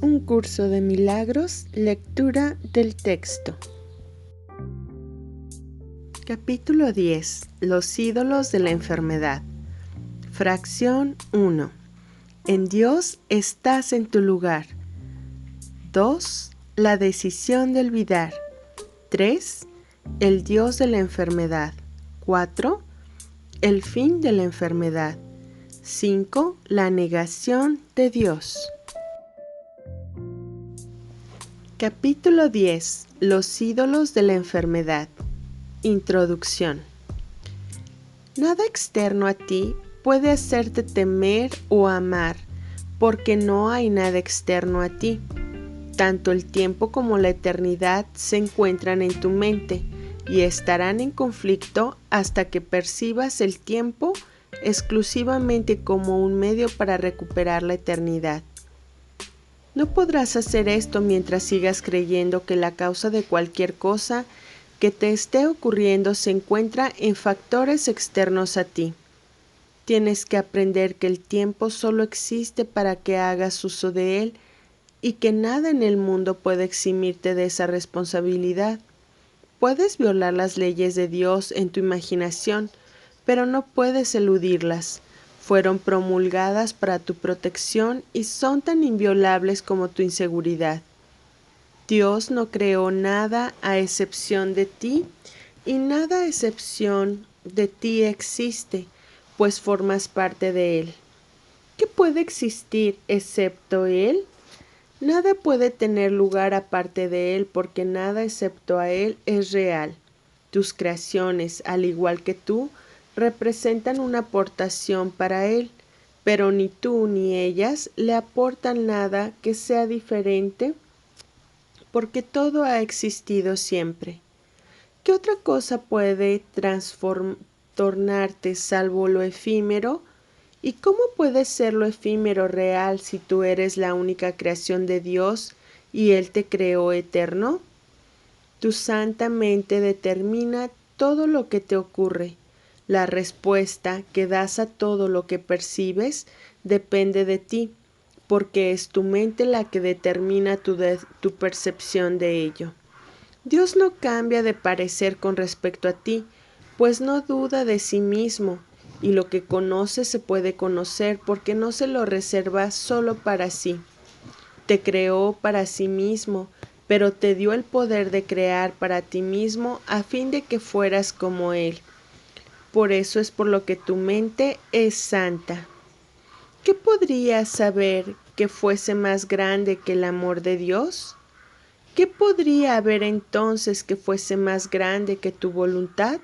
Un curso de milagros, lectura del texto. Capítulo 10. Los ídolos de la enfermedad. Fracción 1. En Dios estás en tu lugar. 2. La decisión de olvidar. 3. El Dios de la enfermedad. 4. El fin de la enfermedad. 5. La negación de Dios. Capítulo 10. Los ídolos de la enfermedad. Introducción. Nada externo a ti puede hacerte temer o amar, porque no hay nada externo a ti. Tanto el tiempo como la eternidad se encuentran en tu mente y estarán en conflicto hasta que percibas el tiempo exclusivamente como un medio para recuperar la eternidad. No podrás hacer esto mientras sigas creyendo que la causa de cualquier cosa que te esté ocurriendo se encuentra en factores externos a ti. Tienes que aprender que el tiempo solo existe para que hagas uso de él y que nada en el mundo puede eximirte de esa responsabilidad. Puedes violar las leyes de Dios en tu imaginación, pero no puedes eludirlas. Fueron promulgadas para tu protección y son tan inviolables como tu inseguridad. Dios no creó nada a excepción de ti y nada a excepción de ti existe, pues formas parte de Él. ¿Qué puede existir excepto Él? Nada puede tener lugar aparte de Él, porque nada excepto a Él es real. Tus creaciones, al igual que tú, representan una aportación para Él, pero ni tú ni ellas le aportan nada que sea diferente, porque todo ha existido siempre. ¿Qué otra cosa puede tornarte salvo lo efímero? ¿Y cómo puede ser lo efímero real si tú eres la única creación de Dios y Él te creó eterno? Tu santa mente determina todo lo que te ocurre. La respuesta que das a todo lo que percibes depende de ti, porque es tu mente la que determina tu percepción de ello. Dios no cambia de parecer con respecto a ti, pues no duda de sí mismo, y lo que conoce se puede conocer porque no se lo reserva solo para sí. Te creó para sí mismo, pero te dio el poder de crear para ti mismo a fin de que fueras como Él. Por eso es por lo que tu mente es santa. ¿Qué podrías saber que fuese más grande que el amor de Dios? ¿Qué podría haber entonces que fuese más grande que tu voluntad?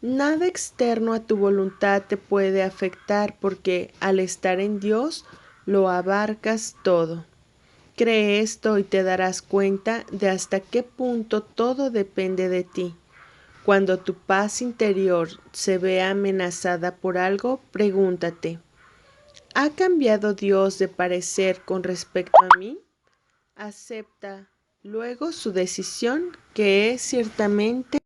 Nada externo a tu voluntad te puede afectar porque al estar en Dios lo abarcas todo. Cree esto y te darás cuenta de hasta qué punto todo depende de ti. Cuando tu paz interior se vea amenazada por algo, pregúntate, ¿ha cambiado Dios de parecer con respecto a mí? Acepta luego su decisión, que es ciertamente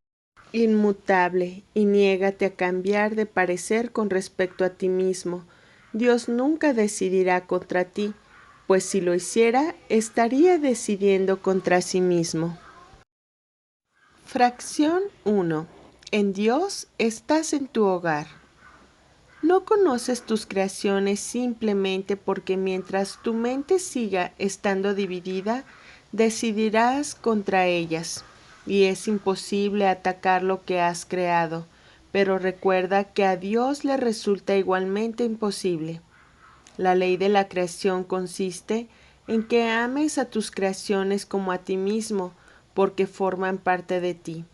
inmutable, y niégate a cambiar de parecer con respecto a ti mismo. Dios nunca decidirá contra ti, pues si lo hiciera, estaría decidiendo contra sí mismo. Fracción 1. En Dios estás en tu hogar. No conoces tus creaciones simplemente porque mientras tu mente siga estando dividida, decidirás contra ellas, y es imposible atacar lo que has creado, pero recuerda que a Dios le resulta igualmente imposible. La ley de la creación consiste en que ames a tus creaciones como a ti mismo, porque forman parte de ti.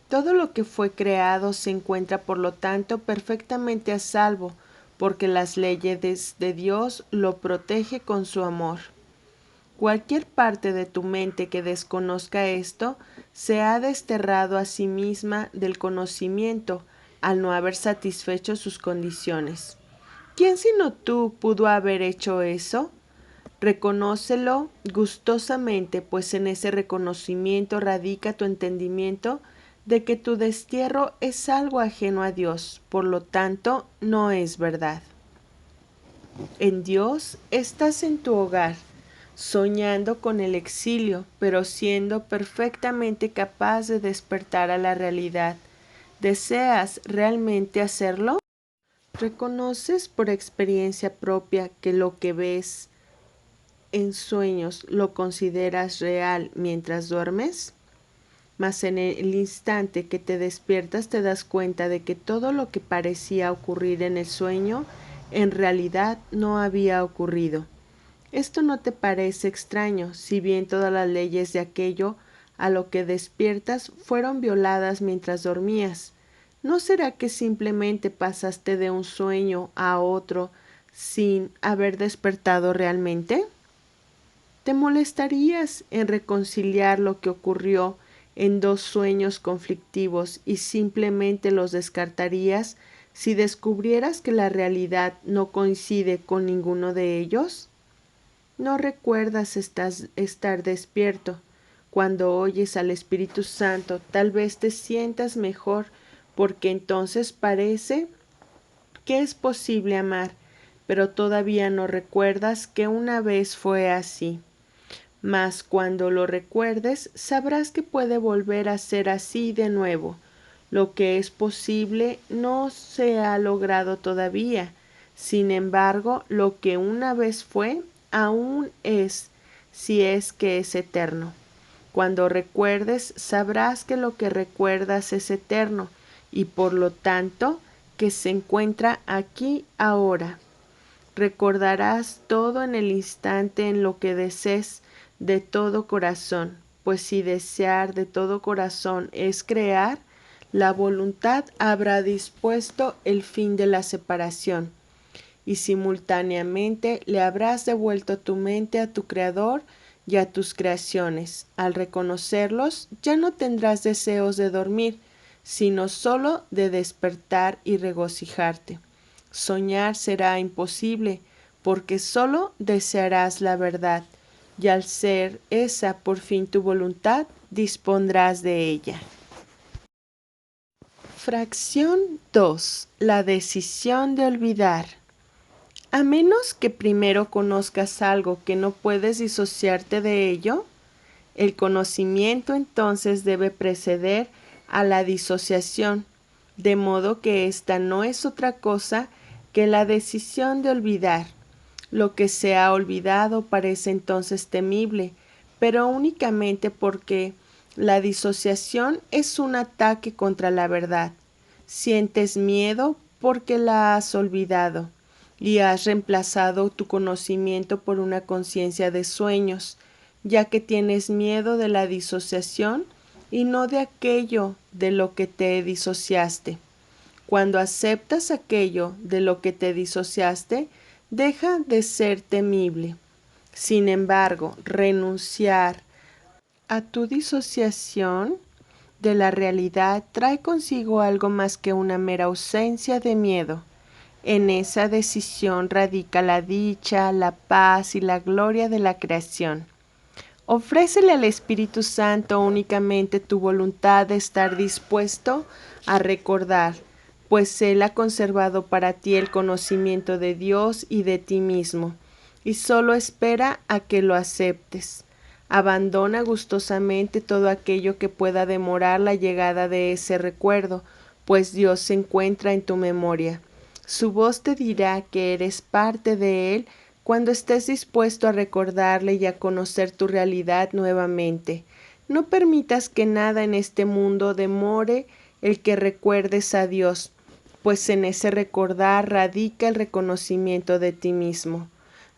Todo lo que fue creado se encuentra, por lo tanto, perfectamente a salvo, porque las leyes de Dios lo protege con su amor. Cualquier parte de tu mente que desconozca esto se ha desterrado a sí misma del conocimiento al no haber satisfecho sus condiciones. ¿Quién sino tú pudo haber hecho eso? Reconócelo gustosamente, pues en ese reconocimiento radica tu entendimiento de que tu destierro es algo ajeno a Dios, por lo tanto no es verdad. En Dios estás en tu hogar. soñando con el exilio, pero siendo perfectamente capaz de despertar a la realidad. ¿Deseas realmente hacerlo? ¿Reconoces por experiencia propia que lo que ves en sueños lo consideras real mientras duermes? Mas en el instante que te despiertas te das cuenta de que todo lo que parecía ocurrir en el sueño en realidad no había ocurrido. Esto no te parece extraño, si bien todas las leyes de aquello a lo que despiertas fueron violadas mientras dormías. ¿No será que simplemente pasaste de un sueño a otro sin haber despertado realmente? ¿Te molestarías en reconciliar lo que ocurrió en dos sueños conflictivos y simplemente los descartarías si descubrieras que la realidad no coincide con ninguno de ellos? No recuerdas estar despierto. Cuando oyes al Espíritu Santo, tal vez te sientas mejor, porque entonces parece que es posible amar, pero todavía no recuerdas que una vez fue así. Mas cuando lo recuerdes, sabrás que puede volver a ser así de nuevo. Lo que es posible no se ha logrado todavía. Sin embargo, lo que una vez fue, aún es, si es que es eterno. Cuando recuerdes, sabrás que lo que recuerdas es eterno y por lo tanto que se encuentra aquí ahora. Recordarás todo en el instante en lo que desees de todo corazón, pues si desear de todo corazón es crear, la voluntad habrá dispuesto el fin de la separación, y simultáneamente le habrás devuelto tu mente a tu Creador y a tus creaciones. Al reconocerlos, ya no tendrás deseos de dormir, sino solo de despertar y regocijarte. Soñar será imposible, porque solo desearás la verdad, y al ser esa por fin tu voluntad, dispondrás de ella. Fracción 2. La decisión de olvidar. A menos que primero conozcas algo que no puedes disociarte de ello, el conocimiento entonces debe preceder a la disociación, de modo que ésta no es otra cosa que la decisión de olvidar. Lo que se ha olvidado parece entonces temible, pero únicamente porque la disociación es un ataque contra la verdad. Sientes miedo porque la has olvidado y has reemplazado tu conocimiento por una conciencia de sueños, ya que tienes miedo de la disociación y no de aquello de lo que te disociaste. Cuando aceptas aquello de lo que te disociaste, deja de ser temible. Sin embargo, renunciar a tu disociación de la realidad trae consigo algo más que una mera ausencia de miedo. En esa decisión radica la dicha, la paz y la gloria de la creación. Ofrécele al Espíritu Santo únicamente tu voluntad de estar dispuesto a recordar, pues Él ha conservado para ti el conocimiento de Dios y de ti mismo, y solo espera a que lo aceptes. Abandona gustosamente todo aquello que pueda demorar la llegada de ese recuerdo, pues Dios se encuentra en tu memoria. Su voz te dirá que eres parte de Él cuando estés dispuesto a recordarle y a conocer tu realidad nuevamente. No permitas que nada en este mundo demore el que recuerdes a Dios, pues en ese recordar radica el reconocimiento de ti mismo.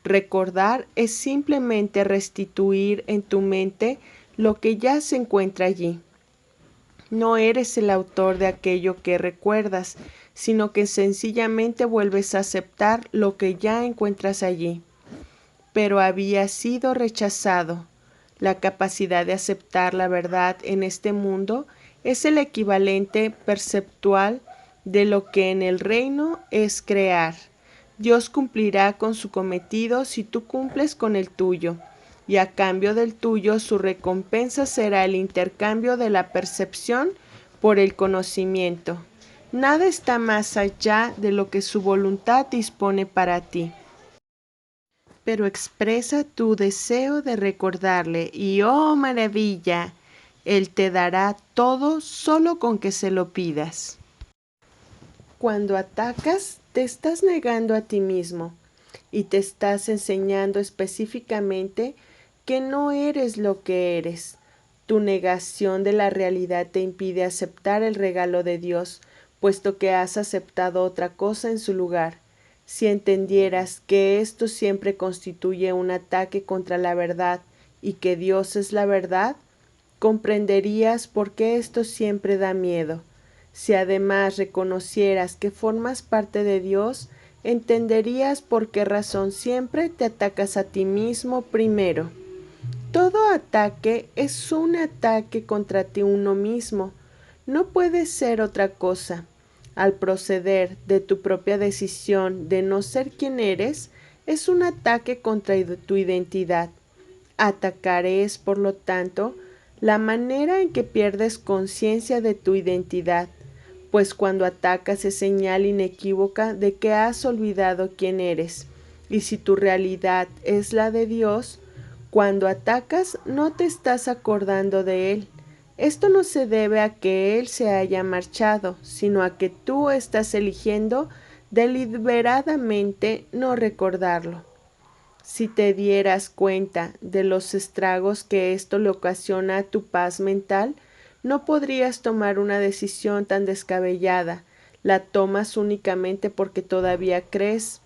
Recordar es simplemente restituir en tu mente lo que ya se encuentra allí. No eres el autor de aquello que recuerdas, sino que sencillamente vuelves a aceptar lo que ya encuentras allí. Pero había sido rechazado. La capacidad de aceptar la verdad en este mundo es el equivalente perceptual de lo que en el reino es crear. Dios cumplirá con su cometido si tú cumples con el tuyo, y a cambio del tuyo su recompensa será el intercambio de la percepción por el conocimiento. Nada está más allá de lo que su voluntad dispone para ti. pero expresa tu deseo de recordarle y ¡oh maravilla! Él te dará todo solo con que se lo pidas. Cuando atacas, te estás negando a ti mismo y te estás enseñando específicamente que no eres lo que eres. Tu negación de la realidad te impide aceptar el regalo de Dios, puesto que has aceptado otra cosa en su lugar. Si entendieras que esto siempre constituye un ataque contra la verdad y que Dios es la verdad, comprenderías por qué esto siempre da miedo. Si además reconocieras que formas parte de Dios, entenderías por qué razón siempre te atacas a ti mismo primero. Todo ataque es un ataque contra ti uno mismo. No puede ser otra cosa. Al proceder de tu propia decisión de no ser quien eres, es un ataque contra tu identidad. Atacar es, por lo tanto, la manera en que pierdes conciencia de tu identidad, pues cuando atacas es señal inequívoca de que has olvidado quién eres. Y si tu realidad es la de Dios, cuando atacas no te estás acordando de Él. Esto no se debe a que Él se haya marchado, sino a que tú estás eligiendo deliberadamente no recordarlo. Si te dieras cuenta de los estragos que esto le ocasiona a tu paz mental, no podrías tomar una decisión tan descabellada. La tomas únicamente porque todavía crees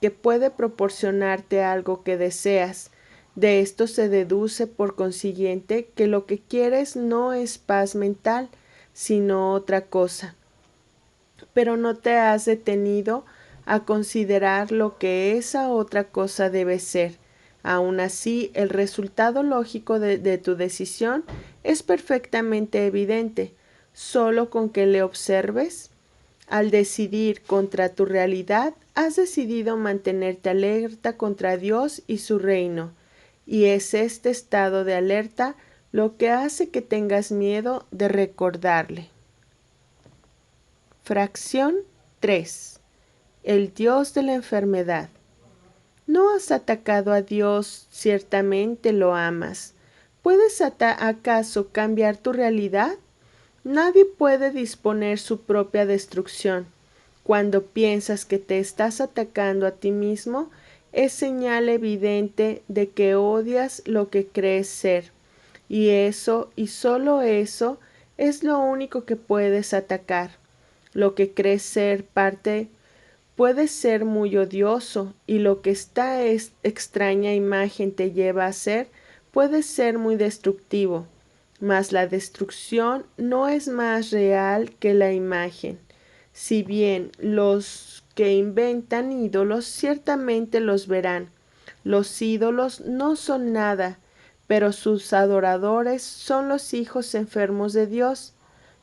que puede proporcionarte algo que deseas. De esto se deduce, por consiguiente, que lo que quieres no es paz mental, sino otra cosa. Pero no te has detenido a considerar lo que esa otra cosa debe ser. Aun así, el resultado lógico de tu decisión es perfectamente evidente, solo con que le observes. Al decidir contra tu realidad, has decidido mantenerte alerta contra Dios y su reino, y es este estado de alerta lo que hace que tengas miedo de recordarle. Fracción 3. El Dios de la enfermedad. ¿No has atacado a Dios? Ciertamente lo amas. ¿Puedes acaso cambiar tu realidad? Nadie puede disponer su propia destrucción. Cuando piensas que te estás atacando a ti mismo, es señal evidente de que odias lo que crees ser. Y eso, y solo eso, es lo único que puedes atacar. Lo que crees ser parte puede ser muy odioso, y lo que esta extraña imagen te lleva a ser puede ser muy destructivo, mas la destrucción no es más real que la imagen. Si bien los que inventan ídolos ciertamente los verán, los ídolos no son nada, pero sus adoradores son los hijos enfermos de Dios.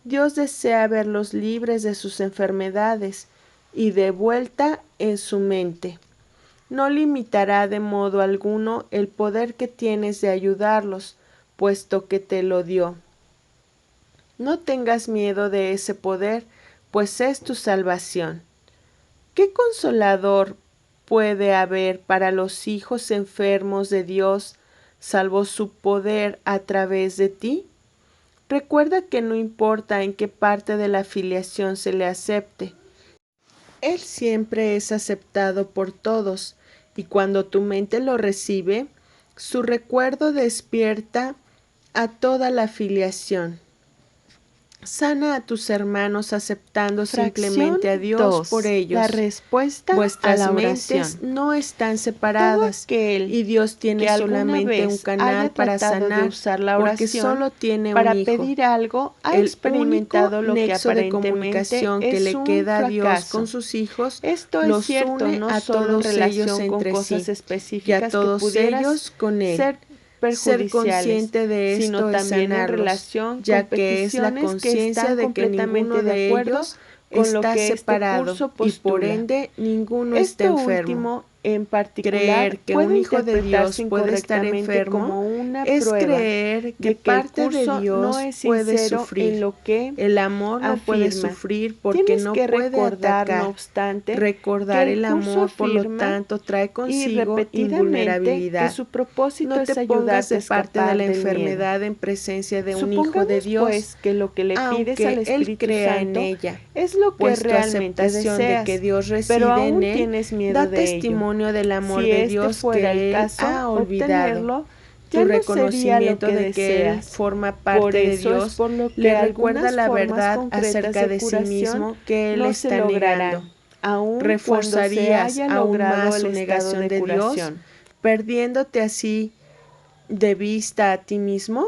Dios desea verlos libres de sus enfermedades y de vuelta en su mente. No limitará de modo alguno el poder que tienes de ayudarlos, puesto que te lo dio. No tengas miedo de ese poder, pues es tu salvación. ¿Qué consolador puede haber para los hijos enfermos de Dios, salvo su poder a través de ti? Recuerda que no importa en qué parte de la filiación se le acepte, Él siempre es aceptado por todos, y cuando tu mente lo recibe, su recuerdo despierta a toda la filiación. Sana a tus hermanos aceptando simplemente a Dios 2. por ellos. La respuesta Vuestras a la mentes oración. no están separadas, y Dios tiene solamente un canal para sanar, usar la porque oración solo tiene para un hijo. pedir algo, ha El experimentado único lo que nexo de aparentemente comunicación que es le un queda a Dios fracaso. con sus hijos Esto es los cierto une no a solo en todos ellos relación con entre cosas sí, y a específicas que todos pudieran ellos con Él. ser Ser perjudiciales, consciente de sino esto es también en sanarlos, relación ya con que es la peticiones que conciencia están de que ninguno completamente de de acuerdo ellos con lo está que este separado curso y por postula. ende ninguno está Esto enfermo. último en particular Creer que puede un hijo de interpretarse Dios puede estar incorrectamente enfermo como una es prueba creer que de que el parte de curso no Dios es puede sincero en sufrir. lo que El amor no puede afirma. sufrir porque Tienes no que puede recordar, no atacar. obstante, que Recordar el el curso amor, por lo afirma tanto, trae y consigo repetidamente que invulnerabilidad. su propósito No es te pongas ayudarte a de parte de escapar la del miedo. enfermedad en presencia de un hijo de Supongamos Dios, pues que lo que le pides al aunque Él Espíritu crea en Santo ella, es lo que pues tu realmente aceptación de que deseas, Dios pero reside en aún Él tienes miedo da de ello. testimonio del amor Si de este Dios fuera el que Él caso, ha olvidado. obtenerlo Tu ya no sería lo reconocimiento que de que Él deseas. forma Por parte de eso es Dios por lo que le recuerda algunas la formas verdad concretas acerca de de sí curación mismo que Él no se está negando. lograrán, aun cuando se ¿Reforzarías haya aún logrado más el su estado negación de de Dios, curación. perdiéndote así de vista a ti mismo?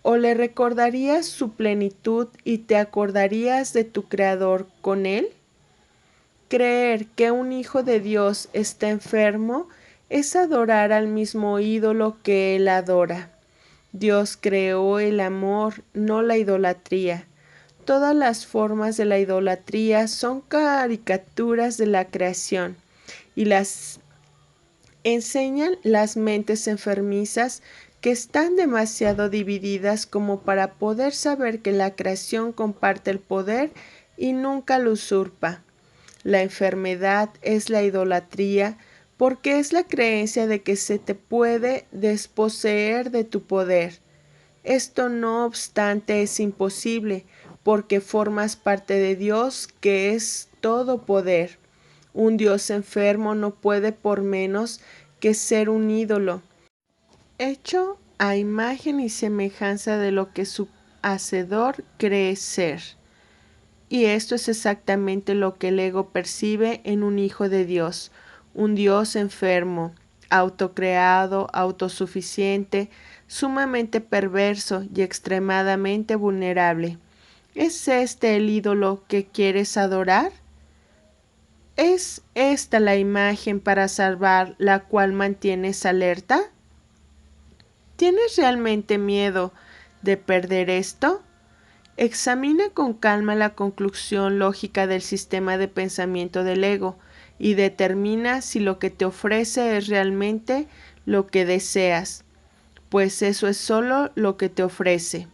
¿O le recordarías su plenitud y te acordarías de tu Creador con Él? Creer que un hijo de Dios está enfermo es adorar al mismo ídolo que Él adora. Dios creó el amor, no la idolatría. Todas las formas de la idolatría son caricaturas de la creación y las enseñan las mentes enfermizas que están demasiado divididas como para poder saber que la creación comparte el poder y nunca lo usurpa. La enfermedad es la idolatría porque es la creencia de que se te puede desposeer de tu poder. Esto no obstante es imposible porque formas parte de Dios que es todo poder. Un Dios enfermo no puede por menos que ser un ídolo, hecho a imagen y semejanza de lo que su hacedor cree ser. Y esto es exactamente lo que el ego percibe en un hijo de Dios, un Dios enfermo, autocreado, autosuficiente, sumamente perverso y extremadamente vulnerable. ¿Es este el ídolo que quieres adorar? ¿Es esta la imagen para salvar la cual mantienes alerta? ¿Tienes realmente miedo de perder esto? Examina con calma la conclusión lógica del sistema de pensamiento del ego y determina si lo que te ofrece es realmente lo que deseas, pues eso es solo lo que te ofrece.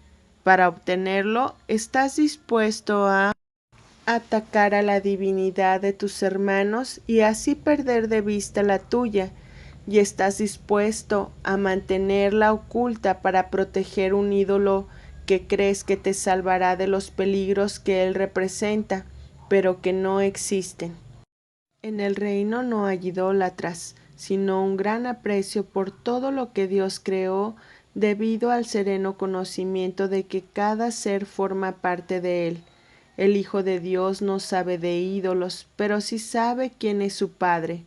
Para obtenerlo, estás dispuesto a atacar a la divinidad de tus hermanos y así perder de vista la tuya, y estás dispuesto a mantenerla oculta para proteger un ídolo que crees que te salvará de los peligros que él representa, pero que no existen. En el reino no hay idólatras, sino un gran aprecio por todo lo que Dios creó debido al sereno conocimiento de que cada ser forma parte de él. El Hijo de Dios no sabe de ídolos, pero sí sabe quién es su Padre.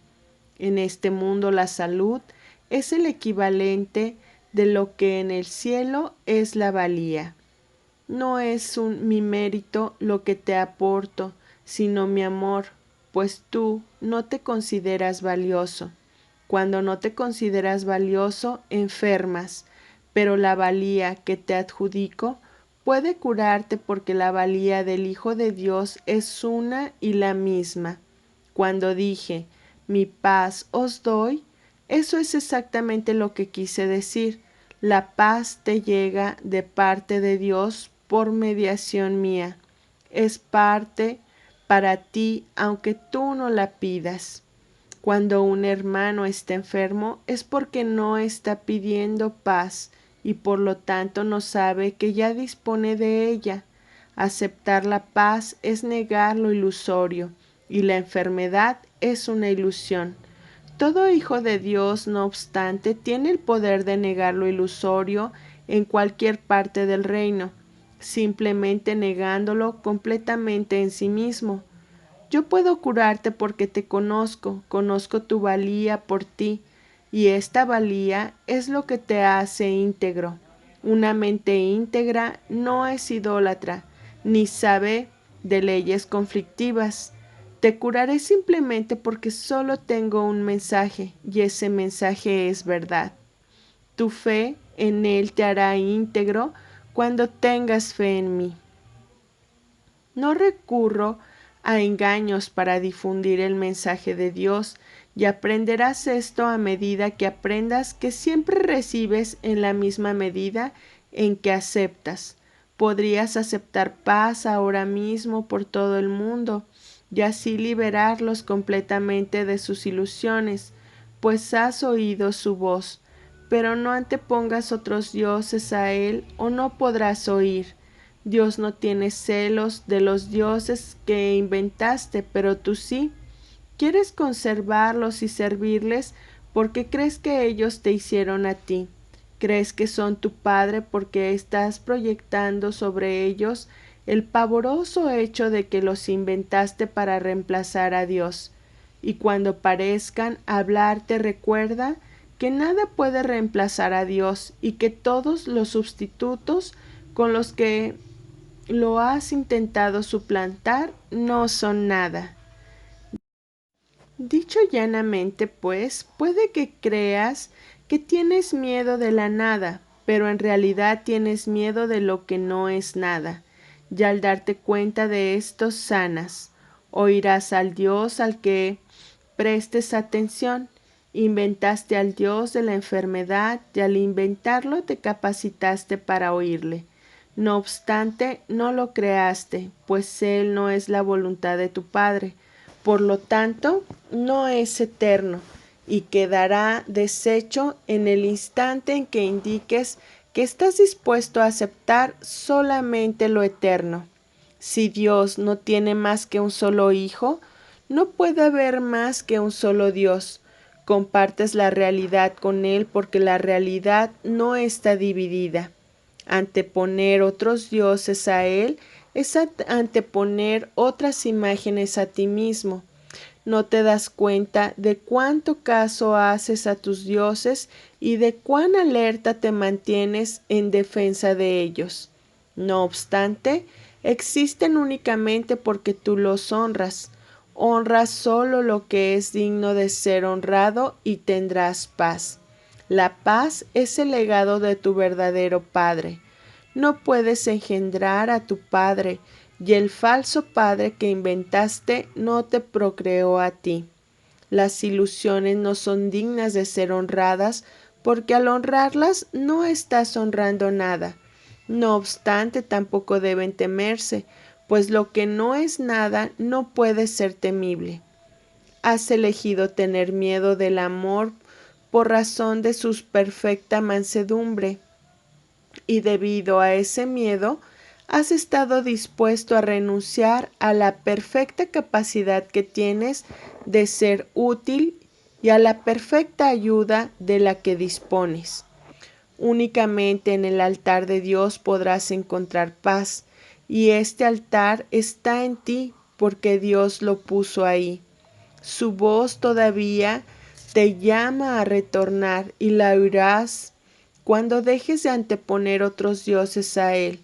En este mundo la salud es el equivalente de lo que en el cielo es la valía. No es mi mérito lo que te aporto, sino mi amor, pues tú no te consideras valioso. Cuando no te consideras valioso, enfermas, pero la valía que te adjudico puede curarte porque la valía del Hijo de Dios es una y la misma. Cuando dije, mi paz os doy, eso es exactamente lo que quise decir. La paz te llega de parte de Dios por mediación mía. Es parte para ti aunque tú no la pidas. Cuando un hermano está enfermo es porque no está pidiendo paz y por lo tanto no sabe que ya dispone de ella. Aceptar la paz es negar lo ilusorio y la enfermedad es una ilusión. Todo hijo de Dios, no obstante, tiene el poder de negar lo ilusorio en cualquier parte del reino, simplemente negándolo completamente en sí mismo. Yo puedo curarte porque te conozco, conozco tu valía por ti, y esta valía es lo que te hace íntegro. Una mente íntegra no es idólatra, ni sabe de leyes conflictivas. Te curaré simplemente porque solo tengo un mensaje, y ese mensaje es verdad. Tu fe en Él te hará íntegro cuando tengas fe en mí. No recurro a engaños para difundir el mensaje de Dios, y aprenderás esto a medida que aprendas que siempre recibes en la misma medida en que aceptas. Podrías aceptar paz ahora mismo por todo el mundo y así liberarlos completamente de sus ilusiones, pues has oído su voz, pero no antepongas otros dioses a él o no podrás oír. Dios no tiene celos de los dioses que inventaste, pero tú sí. Quieres conservarlos y servirles porque crees que ellos te hicieron a ti. Crees que son tu padre porque estás proyectando sobre ellos el pavoroso hecho de que los inventaste para reemplazar a Dios. Y cuando parezcan hablarte, recuerda que nada puede reemplazar a Dios y que todos los sustitutos con los que lo has intentado suplantar no son nada. Dicho llanamente, pues, puede que creas que tienes miedo de la nada, pero en realidad tienes miedo de lo que no es nada. Y al darte cuenta de esto, sanas. Oirás al Dios al que prestes atención. Inventaste al Dios de la enfermedad y al inventarlo te capacitaste para oírle. No obstante, no lo creaste, pues Él no es la voluntad de tu Padre. Por lo tanto, no es eterno y quedará deshecho en el instante en que indiques que estás dispuesto a aceptar solamente lo eterno. Si Dios no tiene más que un solo hijo, no puede haber más que un solo Dios. Compartes la realidad con Él porque la realidad no está dividida. Anteponer otros dioses a Él es anteponer otras imágenes a ti mismo. No te das cuenta de cuánto caso haces a tus dioses y de cuán alerta te mantienes en defensa de ellos. No obstante, existen únicamente porque tú los honras. Honras solo lo que es digno de ser honrado y tendrás paz. La paz es el legado de tu verdadero Padre. No puedes engendrar a tu Padre, y el falso padre que inventaste no te procreó a ti. Las ilusiones no son dignas de ser honradas, porque al honrarlas no estás honrando nada. No obstante, tampoco deben temerse, pues lo que no es nada no puede ser temible. Has elegido tener miedo del amor por razón de su perfecta mansedumbre, y debido a ese miedo, has estado dispuesto a renunciar a la perfecta capacidad que tienes de ser útil y a la perfecta ayuda de la que dispones. Únicamente en el altar de Dios podrás encontrar paz, y este altar está en ti porque Dios lo puso ahí. Su voz todavía te llama a retornar y la oirás cuando dejes de anteponer otros dioses a Él.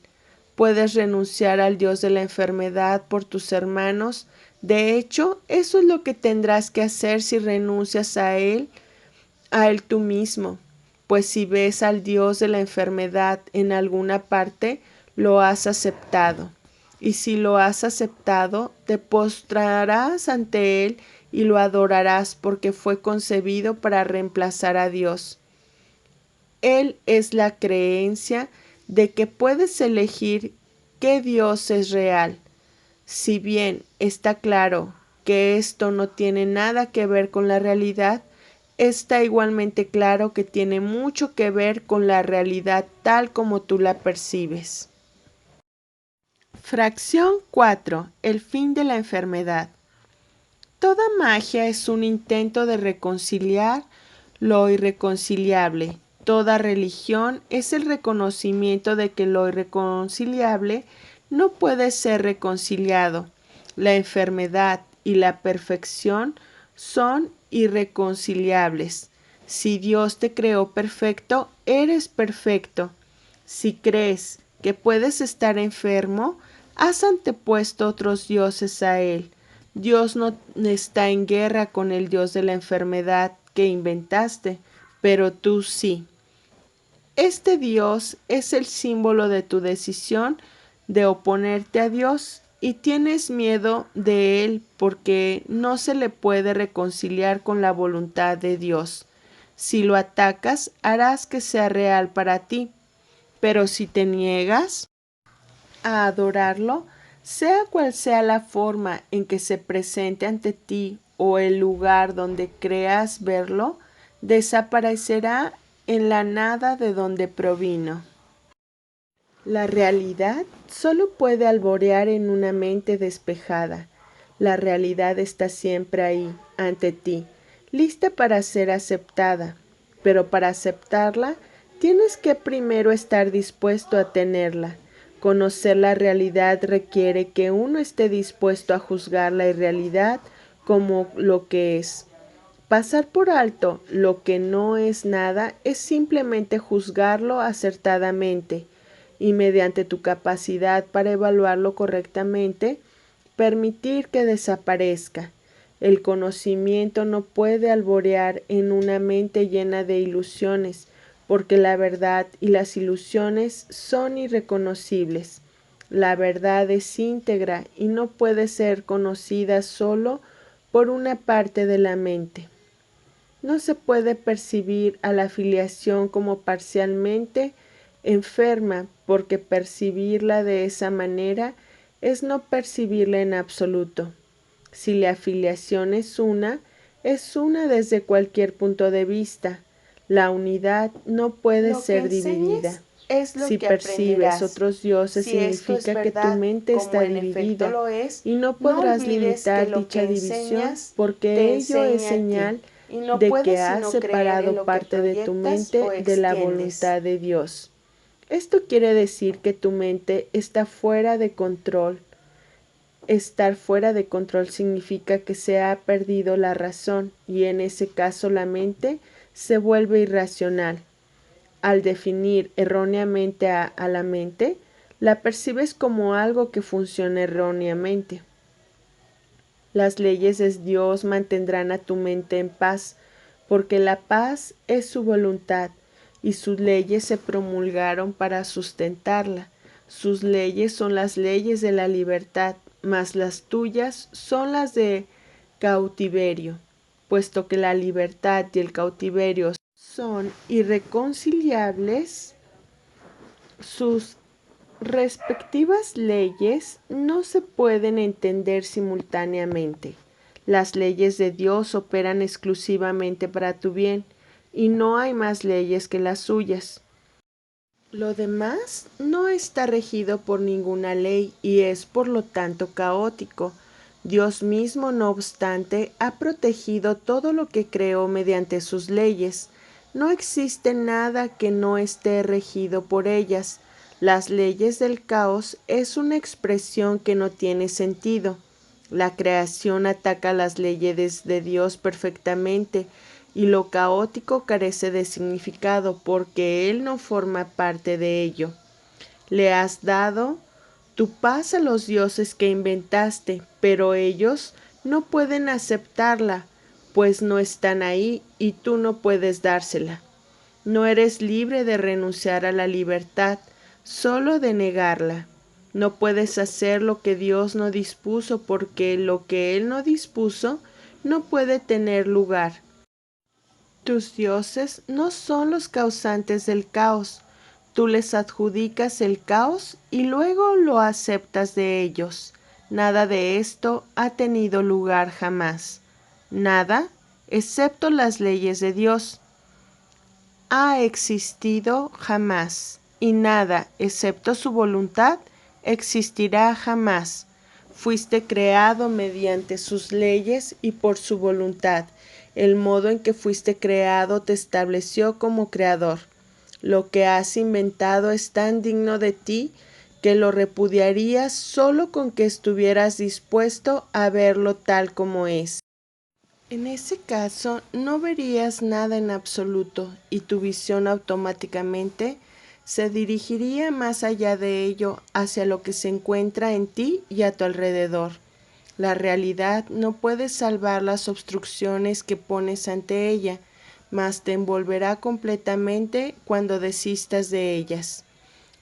Puedes renunciar al Dios de la enfermedad por tus hermanos. De hecho, eso es lo que tendrás que hacer si renuncias a Él tú mismo. Pues si ves al Dios de la enfermedad en alguna parte, lo has aceptado. Y si lo has aceptado, te postrarás ante Él y lo adorarás porque fue concebido para reemplazar a Dios. Él es la creencia de que puedes elegir qué Dios es real. Si bien está claro que esto no tiene nada que ver con la realidad, está igualmente claro que tiene mucho que ver con la realidad tal como tú la percibes. Fracción 4. El fin de la enfermedad. Toda magia es un intento de reconciliar lo irreconciliable. Toda religión es el reconocimiento de que lo irreconciliable no puede ser reconciliado. La enfermedad y la perfección son irreconciliables. Si Dios te creó perfecto, eres perfecto. Si crees que puedes estar enfermo, has antepuesto otros dioses a Él. Dios no está en guerra con el Dios de la enfermedad que inventaste, pero tú sí. Este Dios es el símbolo de tu decisión de oponerte a Dios y tienes miedo de él porque no se le puede reconciliar con la voluntad de Dios. Si lo atacas, harás que sea real para ti, pero si te niegas a adorarlo, sea cual sea la forma en que se presente ante ti o el lugar donde creas verlo, desaparecerá en la nada de donde provino. La realidad solo puede alborear en una mente despejada. La realidad está siempre ahí, ante ti, lista para ser aceptada, pero para aceptarla tienes que primero estar dispuesto a tenerla. Conocer la realidad requiere que uno esté dispuesto a juzgar la irrealidad como lo que es. Pasar por alto lo que no es nada es simplemente juzgarlo acertadamente y mediante tu capacidad para evaluarlo correctamente, permitir que desaparezca. El conocimiento no puede alborear en una mente llena de ilusiones, porque la verdad y las ilusiones son irreconocibles. La verdad es íntegra y no puede ser conocida solo por una parte de la mente. No se puede percibir a la filiación como parcialmente enferma, porque percibirla de esa manera es no percibirla en absoluto. Si la filiación es una desde cualquier punto de vista. La unidad no puede ser dividida. Si percibes otros dioses significa que tu mente está dividida y no podrás limitar dicha división porque ello es señal de que has separado parte de tu mente de la voluntad de Dios. Esto quiere decir que tu mente está fuera de control. Estar fuera de control significa que se ha perdido la razón y en ese caso la mente se vuelve irracional. Al definir erróneamente a la mente, la percibes como algo que funciona erróneamente. Las leyes de Dios mantendrán a tu mente en paz, porque la paz es su voluntad, y sus leyes se promulgaron para sustentarla. Sus leyes son las leyes de la libertad, mas las tuyas son las de cautiverio, puesto que la libertad y el cautiverio son irreconciliables. Sus respectivas leyes no se pueden entender simultáneamente. Las leyes de Dios operan exclusivamente para tu bien, y no hay más leyes que las suyas. Lo demás no está regido por ninguna ley y es por lo tanto caótico. Dios mismo, no obstante, ha protegido todo lo que creó mediante sus leyes. No existe nada que no esté regido por ellas. Las leyes del caos es una expresión que no tiene sentido. La creación ataca las leyes de Dios perfectamente y lo caótico carece de significado porque Él no forma parte de ello. Le has dado tu paz a los dioses que inventaste, pero ellos no pueden aceptarla, pues no están ahí y tú no puedes dársela. No eres libre de renunciar a la libertad, solo de negarla. No puedes hacer lo que Dios no dispuso porque lo que Él no dispuso no puede tener lugar. Tus dioses no son los causantes del caos. Tú les adjudicas el caos y luego lo aceptas de ellos. Nada de esto ha tenido lugar jamás. Nada, excepto las leyes de Dios, ha existido jamás, y nada, excepto su voluntad, existirá jamás. Fuiste creado mediante sus leyes y por su voluntad. El modo en que fuiste creado te estableció como creador. Lo que has inventado es tan digno de ti que lo repudiarías solo con que estuvieras dispuesto a verlo tal como es. En ese caso, no verías nada en absoluto y tu visión automáticamente se dirigiría más allá de ello hacia lo que se encuentra en ti y a tu alrededor. La realidad no puede salvar las obstrucciones que pones ante ella, mas te envolverá completamente cuando desistas de ellas.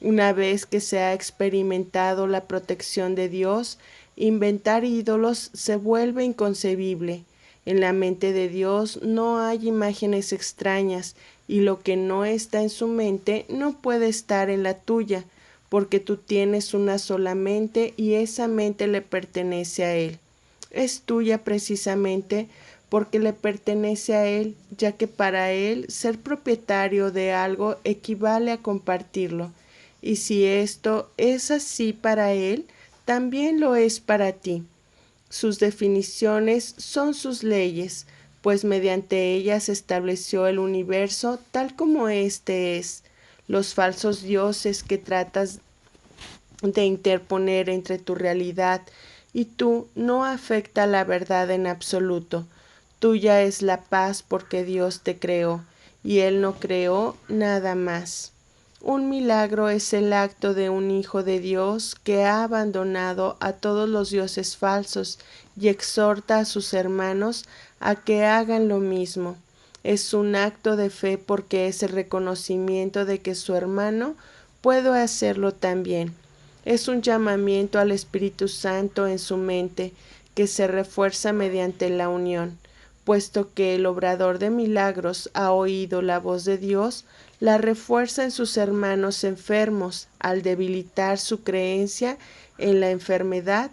Una vez que se ha experimentado la protección de Dios, inventar ídolos se vuelve inconcebible. En la mente de Dios no hay imágenes extrañas, y lo que no está en su mente no puede estar en la tuya, porque tú tienes una sola mente y esa mente le pertenece a Él. Es tuya precisamente porque le pertenece a Él, ya que para Él ser propietario de algo equivale a compartirlo. Y si esto es así para Él, también lo es para ti. Sus definiciones son sus leyes, pues mediante ellas estableció el universo tal como éste es. Los falsos dioses que tratas de interponer entre tu realidad y tú no afecta la verdad en absoluto. Tuya es la paz porque Dios te creó, y Él no creó nada más. Un milagro es el acto de un hijo de Dios que ha abandonado a todos los dioses falsos y exhorta a sus hermanos a que hagan lo mismo. Es un acto de fe porque es el reconocimiento de que su hermano puede hacerlo también. Es un llamamiento al Espíritu Santo en su mente que se refuerza mediante la unión. Puesto que el obrador de milagros ha oído la voz de Dios, la refuerza en sus hermanos enfermos al debilitar su creencia en la enfermedad,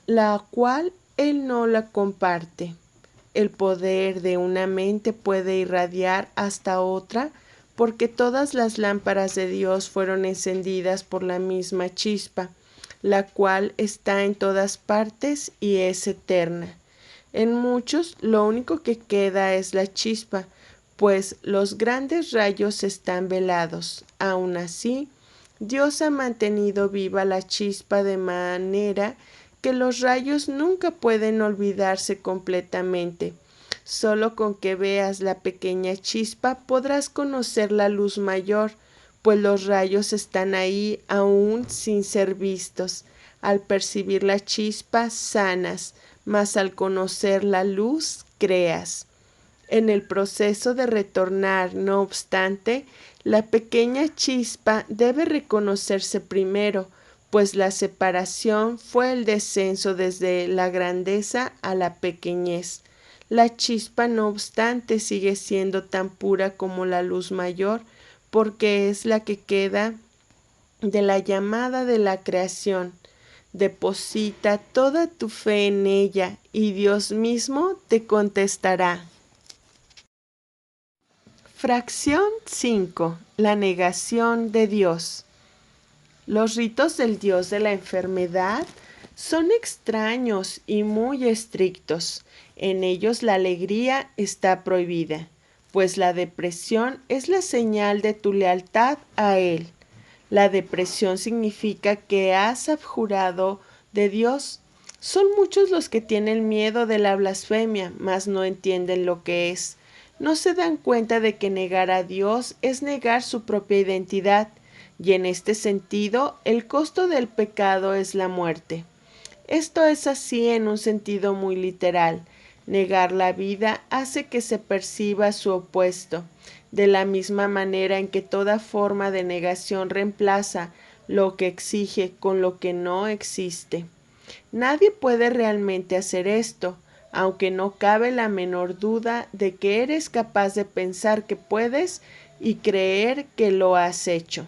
la cual él no la comparte. El poder de una mente puede irradiar hasta otra porque todas las lámparas de Dios fueron encendidas por la misma chispa, la cual está en todas partes y es eterna. En muchos lo único que queda es la chispa, pues los grandes rayos están velados. Aun así, Dios ha mantenido viva la chispa de manera que los rayos nunca pueden olvidarse completamente. Solo con que veas la pequeña chispa podrás conocer la luz mayor, pues los rayos están ahí aún sin ser vistos. Al percibir la chispa sanas, mas al conocer la luz creas. En el proceso de retornar, no obstante, la pequeña chispa debe reconocerse primero, pues la separación fue el descenso desde la grandeza a la pequeñez. La chispa, no obstante, sigue siendo tan pura como la luz mayor, porque es la que queda de la llamada de la creación. Deposita toda tu fe en ella y Dios mismo te contestará. Fracción 5. La negación de Dios. Los ritos del Dios de la enfermedad son extraños y muy estrictos. En ellos la alegría está prohibida, pues la depresión es la señal de tu lealtad a Él. La depresión significa que has abjurado de Dios. Son muchos los que tienen miedo de la blasfemia, mas no entienden lo que es. No se dan cuenta de que negar a Dios es negar su propia identidad, y en este sentido el costo del pecado es la muerte. Esto es así en un sentido muy literal. Negar la vida hace que se perciba su opuesto, de la misma manera en que toda forma de negación reemplaza lo que exige con lo que no existe. Nadie puede realmente hacer esto, aunque no cabe la menor duda de que eres capaz de pensar que puedes y creer que lo has hecho.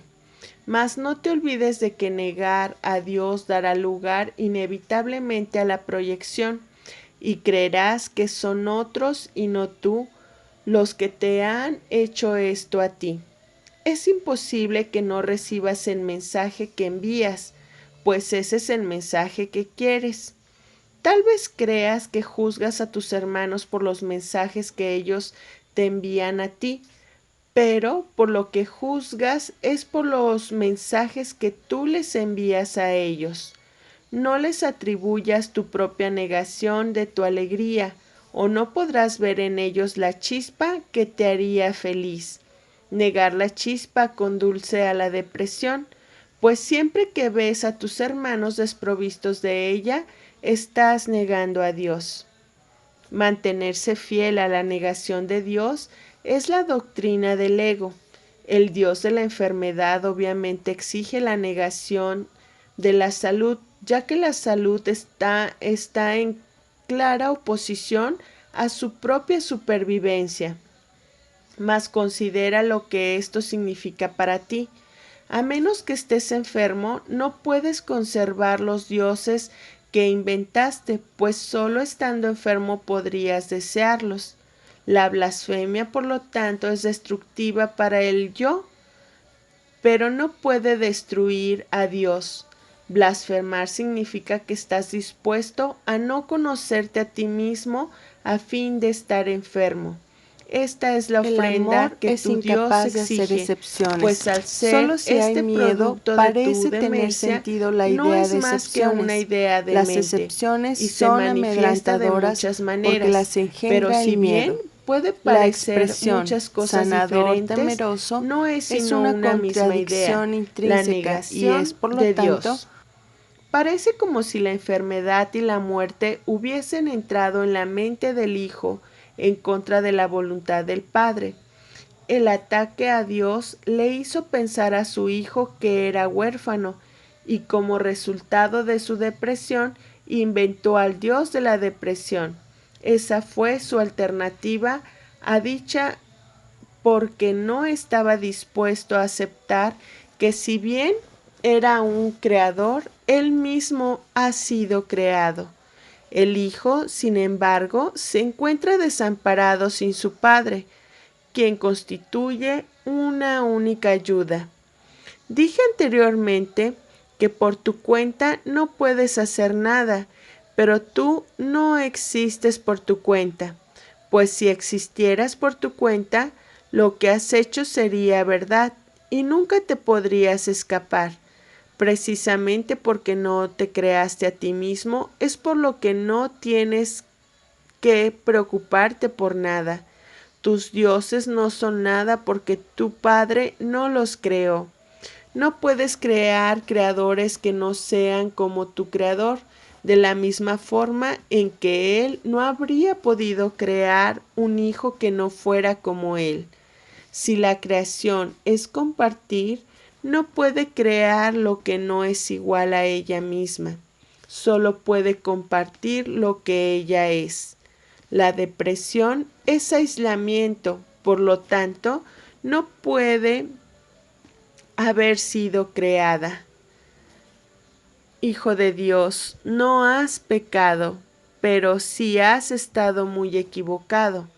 Mas no te olvides de que negar a Dios dará lugar inevitablemente a la proyección, y creerás que son otros y no tú los que te han hecho esto a ti. Es imposible que no recibas el mensaje que envías, pues ese es el mensaje que quieres. Tal vez creas que juzgas a tus hermanos por los mensajes que ellos te envían a ti, pero por lo que juzgas es por los mensajes que tú les envías a ellos. No les atribuyas tu propia negación de tu alegría, o no podrás ver en ellos la chispa que te haría feliz. Negar la chispa conduce a la depresión, pues siempre que ves a tus hermanos desprovistos de ella, estás negando a Dios. Mantenerse fiel a la negación de Dios es la doctrina del ego. El Dios de la enfermedad obviamente exige la negación de la salud, ya que la salud está en clara oposición a su propia supervivencia. Mas considera lo que esto significa para ti. A menos que estés enfermo, no puedes conservar los dioses que inventaste, pues solo estando enfermo podrías desearlos. La blasfemia, por lo tanto, es destructiva para el yo, pero no puede destruir a Dios. Blasfemar significa que estás dispuesto a no conocerte a ti mismo a fin de estar enfermo. Esta es la ofrenda que tu Dios exige, pues al ser si este miedo, producto de tu demencia, no es más que una idea de las mente excepciones y se manifiesta de muchas maneras, pero si bien puede parecer muchas cosas diferentes, temeroso, no es es sino una misma idea, la negación de Dios. Parece como si la enfermedad y la muerte hubiesen entrado en la mente del Hijo en contra de la voluntad del Padre. El ataque a Dios le hizo pensar a su hijo que era huérfano y como resultado de su depresión inventó al Dios de la depresión. Esa fue su alternativa a dicha porque no estaba dispuesto a aceptar que si bien era un creador, él mismo ha sido creado. El Hijo, sin embargo, se encuentra desamparado sin su Padre, quien constituye una única ayuda. Dije anteriormente que por tu cuenta no puedes hacer nada, pero tú no existes por tu cuenta, pues si existieras por tu cuenta, lo que has hecho sería verdad y nunca te podrías escapar. Precisamente porque no te creaste a ti mismo, es por lo que no tienes que preocuparte por nada. Tus dioses no son nada porque tu Padre no los creó. No puedes crear creadores que no sean como tu creador, de la misma forma en que Él no habría podido crear un hijo que no fuera como Él. Si la creación es compartir, no puede crear lo que no es igual a ella misma. Solo puede compartir lo que ella es. La depresión es aislamiento, por lo tanto, no puede haber sido creada. Hijo de Dios, no has pecado, pero sí has estado muy equivocado.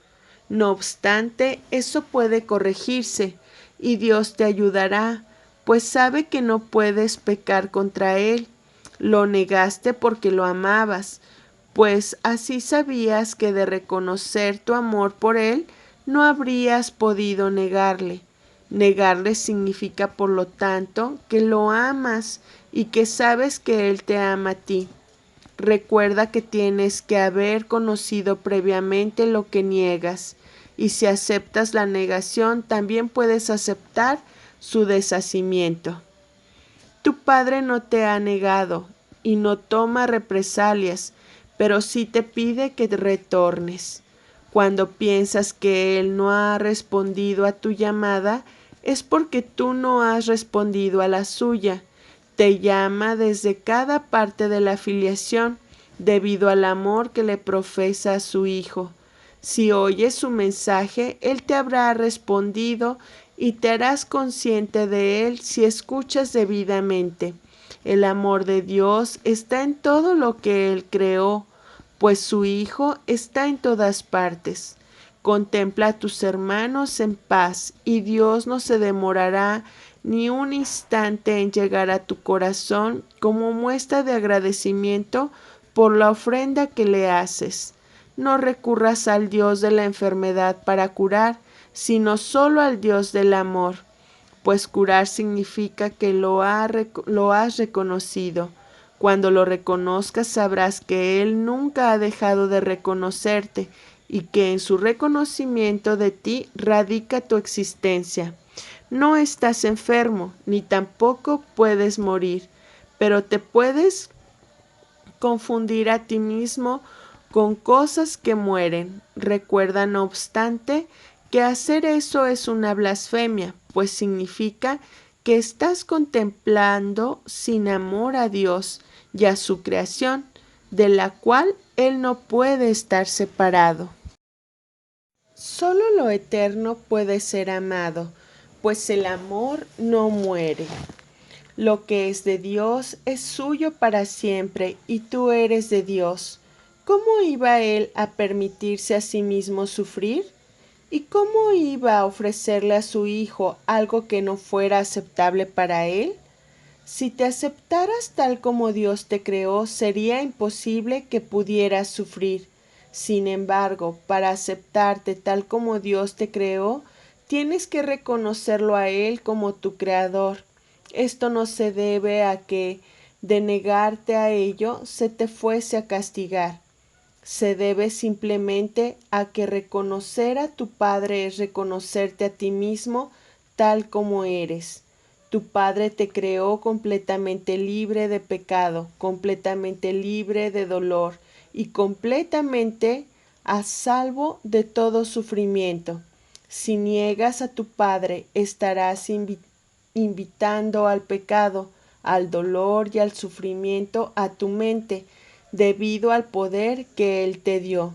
No obstante, eso puede corregirse y Dios te ayudará, pues sabe que no puedes pecar contra Él. Lo negaste porque lo amabas, pues así sabías que de reconocer tu amor por Él, no habrías podido negarle. Negarle significa, por lo tanto, que lo amas y que sabes que Él te ama a ti. Recuerda que tienes que haber conocido previamente lo que niegas, y si aceptas la negación, también puedes aceptar su deshacimiento. Tu Padre no te ha negado y no toma represalias, pero sí te pide que retornes. Cuando piensas que Él no ha respondido a tu llamada, es porque tú no has respondido a la suya. Te llama desde cada parte de la filiación, debido al amor que le profesa a su Hijo. Si oyes su mensaje, Él te habrá respondido y te harás consciente de Él si escuchas debidamente. El amor de Dios está en todo lo que Él creó, pues su Hijo está en todas partes. Contempla a tus hermanos en paz, y Dios no se demorará ni un instante en llegar a tu corazón como muestra de agradecimiento por la ofrenda que le haces. No recurras al Dios de la enfermedad para curar, sino solo al Dios del amor, pues curar significa que lo has reconocido. Cuando lo reconozcas sabrás que Él nunca ha dejado de reconocerte y que en su reconocimiento de ti radica tu existencia. No estás enfermo, ni tampoco puedes morir, pero te puedes confundir a ti mismo con cosas que mueren. Recuerda, no obstante, que hacer eso es una blasfemia, pues significa que estás contemplando sin amor a Dios y a su creación, de la cual Él no puede estar separado. Solo lo eterno puede ser amado, pues el amor no muere. Lo que es de Dios es suyo para siempre, y tú eres de Dios. ¿Cómo iba Él a permitirse a sí mismo sufrir? ¿Y cómo iba a ofrecerle a su Hijo algo que no fuera aceptable para Él? Si te aceptaras tal como Dios te creó, sería imposible que pudieras sufrir. Sin embargo, para aceptarte tal como Dios te creó, tienes que reconocerlo a Él como tu Creador. Esto no se debe a que, de negarte a ello, se te fuese a castigar. Se debe simplemente a que reconocer a tu Padre es reconocerte a ti mismo tal como eres. Tu Padre te creó completamente libre de pecado, completamente libre de dolor y completamente a salvo de todo sufrimiento. Si niegas a tu Padre, estarás invitando al pecado, al dolor y al sufrimiento a tu mente, debido al poder que Él te dio.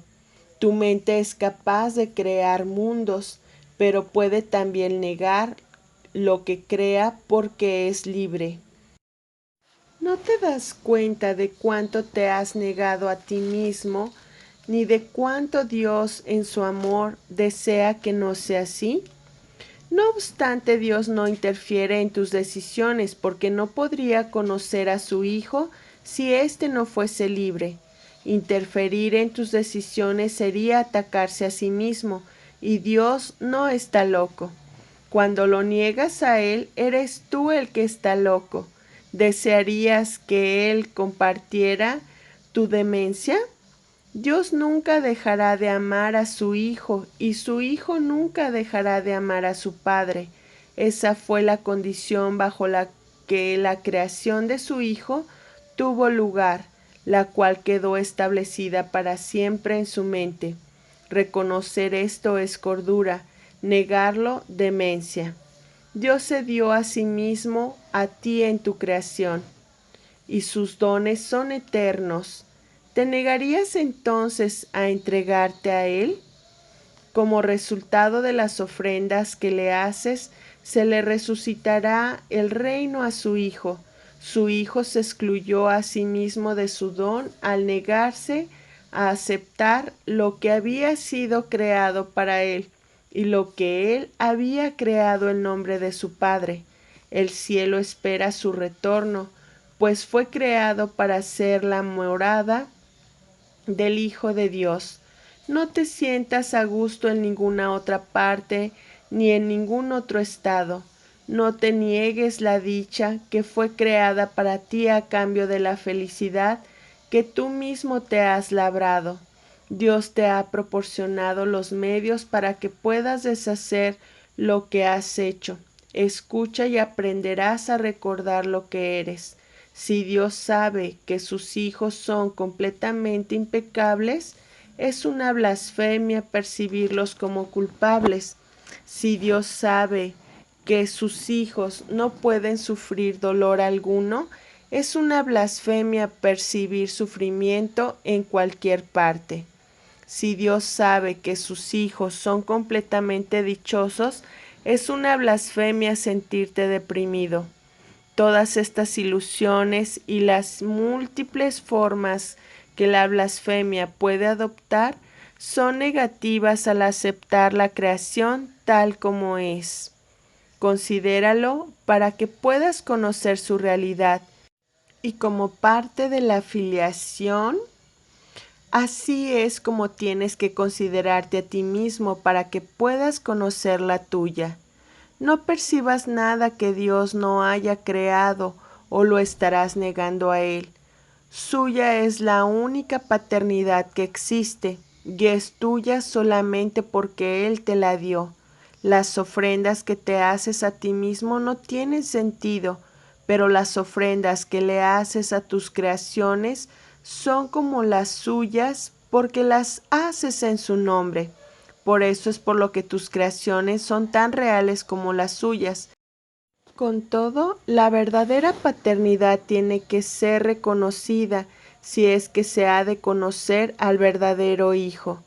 Tu mente es capaz de crear mundos, pero puede también negar lo que crea porque es libre. ¿No te das cuenta de cuánto te has negado a ti mismo, ni de cuánto Dios en su amor desea que no sea así? No obstante, Dios no interfiere en tus decisiones porque no podría conocer a su Hijo si éste no fuese libre. Interferir en tus decisiones sería atacarse a sí mismo, y Dios no está loco. Cuando lo niegas a Él, eres tú el que está loco. ¿Desearías que Él compartiera tu demencia? Dios nunca dejará de amar a su Hijo, y su Hijo nunca dejará de amar a su Padre. Esa fue la condición bajo la que la creación de su Hijo tuvo lugar, la cual quedó establecida para siempre en su mente. Reconocer esto es cordura, negarlo demencia. Dios se dio a sí mismo a ti en tu creación, y sus dones son eternos. ¿Te negarías entonces a entregarte a Él? Como resultado de las ofrendas que le haces, se le resucitará el reino a su Hijo. Su Hijo se excluyó a sí mismo de su don al negarse a aceptar lo que había sido creado para Él y lo que Él había creado en nombre de su Padre. El cielo espera su retorno, pues fue creado para ser la morada del Hijo de Dios. No te sientas a gusto en ninguna otra parte ni en ningún otro estado. No te niegues la dicha que fue creada para ti a cambio de la felicidad que tú mismo te has labrado. Dios te ha proporcionado los medios para que puedas deshacer lo que has hecho. Escucha y aprenderás a recordar lo que eres. Si Dios sabe que sus hijos son completamente impecables, es una blasfemia percibirlos como culpables. Si Dios sabe que sus hijos no pueden sufrir dolor alguno, es una blasfemia percibir sufrimiento en cualquier parte. Si Dios sabe que sus hijos son completamente dichosos, es una blasfemia sentirte deprimido. Todas estas ilusiones y las múltiples formas que la blasfemia puede adoptar son negativas al aceptar la creación tal como es. Considéralo para que puedas conocer su realidad, y como parte de la filiación, así es como tienes que considerarte a ti mismo para que puedas conocer la tuya. No percibas nada que Dios no haya creado o lo estarás negando a Él. Suya es la única paternidad que existe y es tuya solamente porque Él te la dio. Las ofrendas que te haces a ti mismo no tienen sentido, pero las ofrendas que le haces a tus creaciones son como las suyas porque las haces en su nombre. Por eso es por lo que tus creaciones son tan reales como las suyas. Con todo, la verdadera paternidad tiene que ser reconocida si es que se ha de conocer al verdadero Hijo.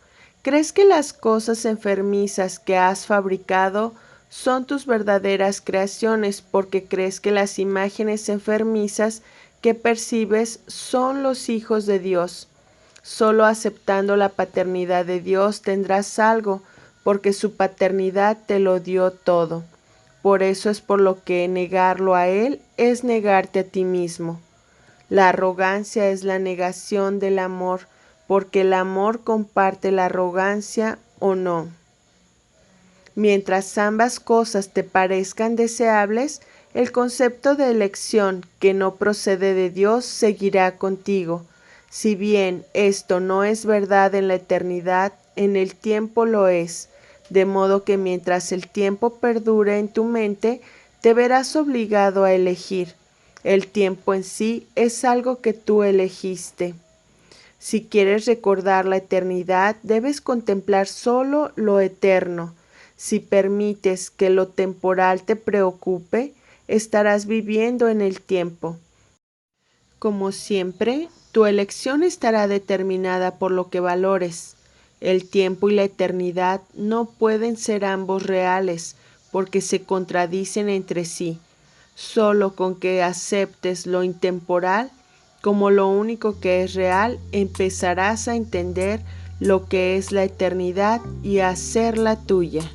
¿Crees que las cosas enfermizas que has fabricado son tus verdaderas creaciones porque crees que las imágenes enfermizas que percibes son los hijos de Dios? Solo aceptando la paternidad de Dios tendrás algo, porque su paternidad te lo dio todo. Por eso es por lo que negarlo a Él es negarte a ti mismo. La arrogancia es la negación del amor, porque el amor comparte la arrogancia o no. Mientras ambas cosas te parezcan deseables, el concepto de elección que no procede de Dios seguirá contigo. Si bien esto no es verdad en la eternidad, en el tiempo lo es, de modo que mientras el tiempo perdure en tu mente, te verás obligado a elegir. El tiempo en sí es algo que tú elegiste. Si quieres recordar la eternidad, debes contemplar solo lo eterno. Si permites que lo temporal te preocupe, estarás viviendo en el tiempo. Como siempre, tu elección estará determinada por lo que valores. El tiempo y la eternidad no pueden ser ambos reales, porque se contradicen entre sí. Solo con que aceptes lo intemporal como lo único que es real, empezarás a entender lo que es la eternidad y a hacerla tuya.